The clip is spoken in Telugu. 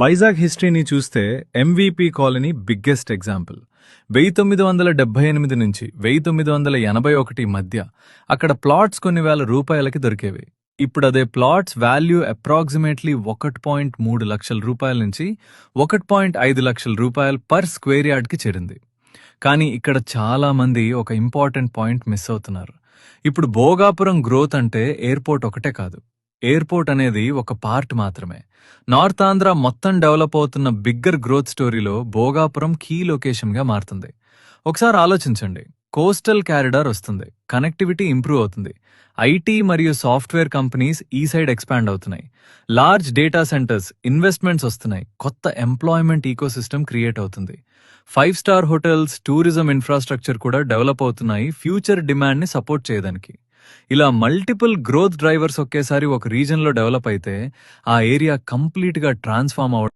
వైజాగ్ హిస్టరీని చూస్తే ఎంవీపీ కాలనీ బిగ్గెస్ట్ ఎగ్జాంపుల్. 1978 నుంచి 1981 మధ్య అక్కడ ప్లాట్స్ కొన్ని వేల రూపాయలకి దొరికేవి. ఇప్పుడదే ప్లాట్స్ వాల్యూ అప్రాక్సిమేట్లీ 1.3 లక్షల రూపాయల నుంచి 1.5 లక్షల రూపాయలు పర్ స్క్వేర్ యార్డ్కి చేరింది. కానీ ఇక్కడ చాలా మంది ఒక ఇంపార్టెంట్ పాయింట్ మిస్ అవుతున్నారు. ఇప్పుడు భోగాపురం గ్రోత్ అంటే ఎయిర్పోర్ట్ ఒకటే కాదు. ఎయిర్పోర్ట్ అనేది ఒక పార్ట్ మాత్రమే. నార్త్ ఆంధ్ర మొత్తం డెవలప్ అవుతున్న బిగ్గర్ గ్రోత్ స్టోరీలో భోగాపురం కీ లొకేషన్గా మారుతుంది. ఒకసారి ఆలోచించండి, కోస్టల్ క్యారిడార్ వస్తుంది, కనెక్టివిటీ ఇంప్రూవ్ అవుతుంది, ఐటీ మరియు సాఫ్ట్వేర్ కంపెనీస్ ఈ సైడ్ ఎక్స్పాండ్ అవుతున్నాయి, లార్జ్ డేటా సెంటర్స్, ఇన్వెస్ట్మెంట్స్ వస్తున్నాయి, కొత్త ఎంప్లాయ్మెంట్ ఈకోసిస్టమ్ క్రియేట్ అవుతుంది, 5 స్టార్ హోటల్స్, టూరిజం ఇన్ఫ్రాస్ట్రక్చర్ కూడా డెవలప్ అవుతున్నాయి ఫ్యూచర్ డిమాండ్ని సపోర్ట్ చేయడానికి. ఇలా మల్టిపుల్ గ్రోత్ డ్రైవర్స్ ఒకేసారి ఒక రీజన్లో డెవలప్ అయితే ఆ ఏరియా కంప్లీట్గా ట్రాన్స్ఫార్మ్ అవ్వడం